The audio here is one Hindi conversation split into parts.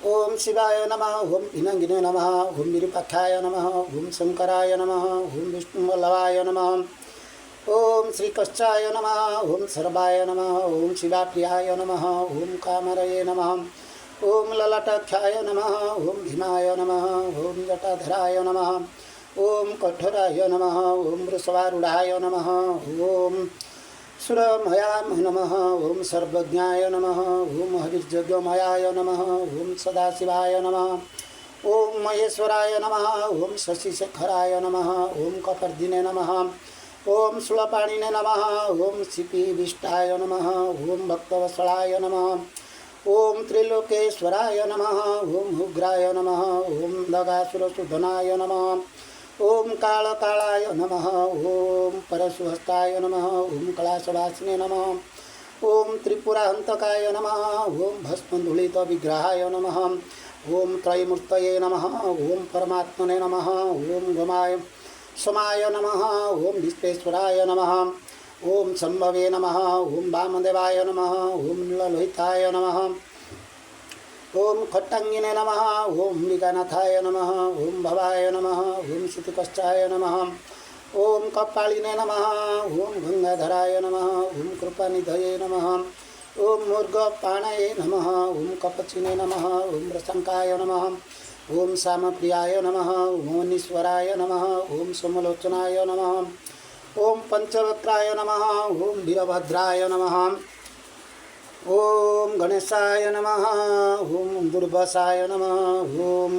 ओम शिवाय नमः। ओम पिनाकिने नमः। ओम विरूपाक्षाय नमः। ओम शंकराय नमः। ओम विष्णुवल्लभाय नमः। ओम श्रीकृष्णाय नमः। ओम सर्वाय नमः। ओम शिवाप्रियाय नमः। ओम कामरये नमः। ओम ललाटाक्षाय नमः। ओम भीमाय नमः। ओम जटाधराय नमः। ओम कठोराय नमः। ओम वृषभारूढ़ाय नमः। ओम सुरमयाम नमः। ओम सर्वज्ञाय नमः। ओम हविर्यज्ञमयाय नमः। ओम सदाशिवाय नमः। ओम महेश्वराय नमः। ओम शशिशेखराय नमः। ओम कपर्दिने नमः। ओम शूलपाणिने नमः। ओम शिपिविष्टाय नमः। ओम भक्तवत्सलाय नमः। ओम त्रिलोकेश्वराय नमः। ओम उग्राय नमः। ओम दगासुरशूदनाय नमः। ओम कालकालाय नमः। ओम परशुहस्ताय नमः। ओम कलाशवासिने नमः। ओम त्रिपुराहंतकाय नमः। ओम भस्मधूलितविग्रहाय नमः। ओम त्रयमूर्तये नमः। ओम परमात्मने नमः। ओम गमाय समाय नमः। ओम विश्वेश्वराय नमः। ओम शंभवे नमः। ओम वामदेवाय नमः। ओम नीललोहिताय नमः। ओम खट्टांगिने नमः। ओम विकानाथाय नमः। ओम भवाय नमः। ओम श्रुतिकश्चाय नमः। ओम कपालिने नमः। ओम गंगाधराय नमः। ओम कृपानिधये नमः। ओम मूर्गपाणये नमः। ओम कपचिने नमः। ओम रसंकाय नमः। ओम सामप्रियाय नमः। ओम ईश्वराय नमः। ओम समलोचनाय नमः। ओम पंचवक्त्राय नमः। ओम वीरभद्राय नमः। ओम गणेशाय नमः। ओम दुर्वासाय नमः। ओम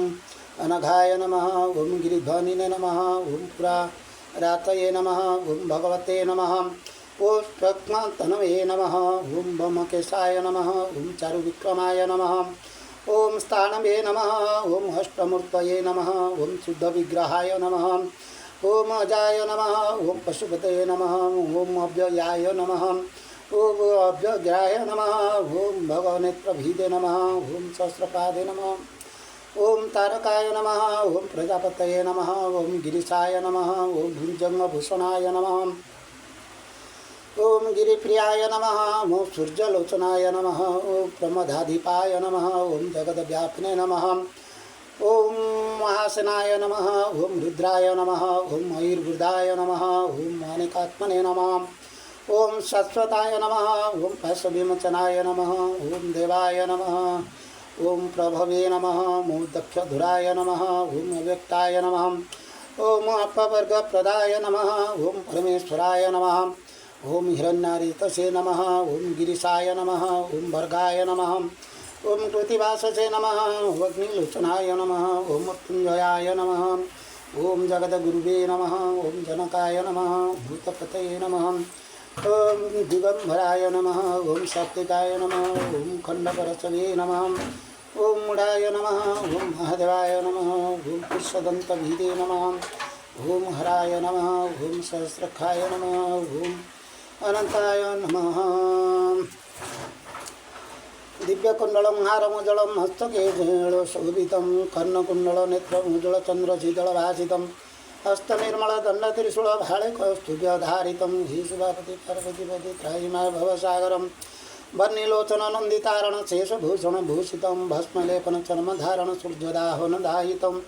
अनघाय नमः। ओम गिरिध्वनिने नमः। ओम पुरारातये नमः। ओम भगवते नमः। ओम प्रज्ञातनवे नमः। ओम ब्रह्मकेशाय नमः। ओम चारुविक्रमाय नमः। ओम स्थानवे नमः। ओम अष्टमूर्तये नमः। ओम शुद्धविग्रहाय नमः। ओम अजाय नमः। ओम पशुपतये नमः। ओम अव्ययाय नमः। ओम अव्यग्राय नमः। ओम भगवनेत्रभीदे नमः। ओम सहस्रपादे नमः। ओम तारकाय नमः। ओम प्रजापतये नमः। ओम गिरीशाय नमः। ओम भुजंगभूषणाय नमः। ओम गिरिप्रियाय नमः। ओम सूर्यलोचनाय नमः। ओम प्रमदाधिपाय नमः। ओम जगद्व्यापिने नमः। ओम महासेनाय नमः। ओम रुद्राय नमः। ओम मयूरवृदाय नमः। ओम माणिकात्मने नमः। ओम शाश्वताय नमः। ओम पैशविमोचनाय नमः। ओम देवाय नमः। ओम प्रभवे नमः। ओम दक्षधुराय नमः। ओम अव्यक्ताय नमः। ओम अपवर्गप्रदाय नमः। ओम परमेश्वराय नमः। ओम हिरण्यारीतसे नमः। ओम गिरीशाय नमः। ओम भर्गाय नमः। ओम कृतिवाससे नमः। ओम अग्निलोचनाय नमः। ओम मृत्युंजयाय नमः। ओम जगद्गुरुवे नमः। ओम जनकाय नमः। भूतपतये नमः। ओम दिगंबराय नमः। ओम सात्विकाय नमः। ओम खंडपरशवे नमः। ओम मूढ़ाय नमः। ओम महादेवाय नमः। ओम पुष्पदंतभीदे नमः। ओम हराय नमः। ओम सहस्रखाय नमः। ओम अनंताय नमः। दिव्यकुंडलं हारमुजलं हस्तके शोभितं कर्णकुंडल नेत्रमुज्ज्वलचन्द्रशीतलभासितं हस्तनिर्मलदण्डत्रिशूलभाळिकौस्तुभ्यधारितं हि शिवापति पार्वतीपति त्राहि मां भवसागरं वह्निलोचननन्दितारणशेषभूषणभूषितं भस्मलेपनचर्मधारण सूर्यदाहनदायितं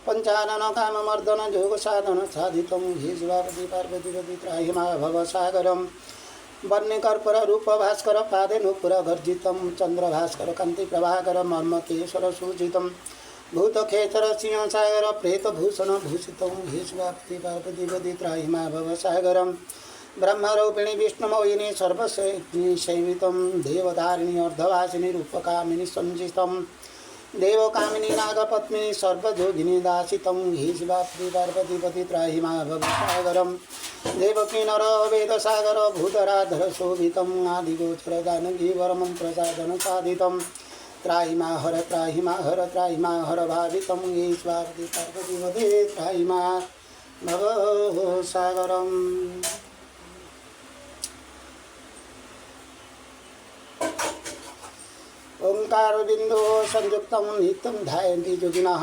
पञ्चाननकाममर्दन योगसाधनसाधितं हि शिवापति पार्वतीपति त्राहि मां भवसागरं वह्निकर्पूररूपभास्कर पादे नूपुरगर्जितं चन्द्रभास्कर कान्तिप्रभाकर मर्मकेशर सूचितं भूतखेचर सिंहसागर प्रेतभूषण भूषितं हि शिवापति पार्वतीपति त्राहि मां भवसागरं ब्रह्मरूपिणी विष्णुमोहिनी सर्वसेवितं देवधारिणी अर्धवासिनी रूपकामिनी संजितं देवकामिनी नागपत्मिनी सर्वयोगिनी दासितं हि शिवापति पार्वतीपति त्राहि मां भवसागरं देवकी नर वेदसागर भूतराधर शोभितं आदिगोचर जानकीवरमन्त्रसाधन साधितं त्राहि मां हर त्राहि मां हर त्राहि मां हर भावितं हि स्वार्ति पार्वतीपते त्राहि मां भवसागरम्। ओंकार बिंदु संयुक्तं नित्यं ध्यायन्ति योगिनः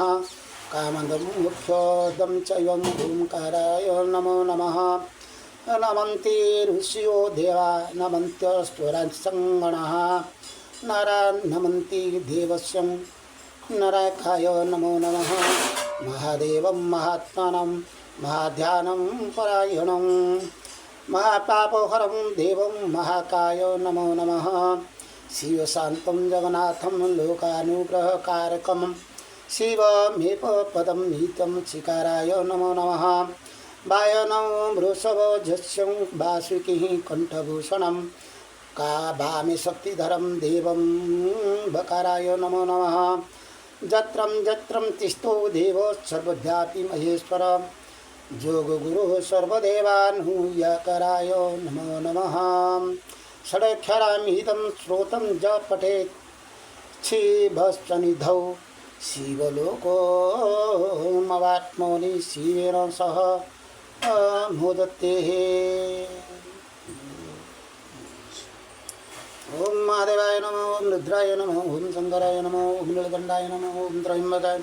कामदं मुख्योदं चैवं ओंकाराय नमो नमः। नमन्ति ऋषियो देवा नमन्त्यस्त्वराजसंगणः नरा नमन्ति देवस्यं नरकाय नमो नमः महादेवं महात्मानं महाध्यानं परायणं महापापहरं देवं महाकाय नमो नमः शिवशान्तं जगन्नाथं लोकानुग्रहकारकं शिवमेव पदं नीतं शिकाराय नमो नमः वायनं वृषभजस्यं वासुकिः कण्ठभूषणं काभामि शक्तिधरं देवं बकाराय नमो नमः जत्रं जत्रं तिष्ठो देवो सर्वव्यापी महेश्वर जोगगुरुः सर्वदेवानुयाकराय नमो नमः षडक्षरामिदं श्रोतं ज पठेत् शिवसन्निधौ शिवलोकोमवाप्नोति शिवेन सह मोदते। ओम महादेवाय नमः ओम रुद्राय नमः ओम शंकराय नमः ओम नीलकंठाय नमः ओम त्र्यंबकाय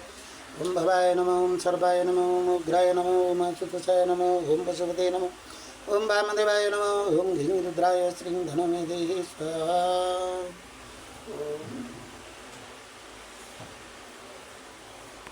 ओम भवाय नमः ओम सर्वाय नमः ओम उग्राय नमः ओम सुतसाय नमः ओम पशुपते नमः ओम वामदेवाय नमः ओम गिरिरुद्राय श्रीं धनमेदेहि स्वाहा।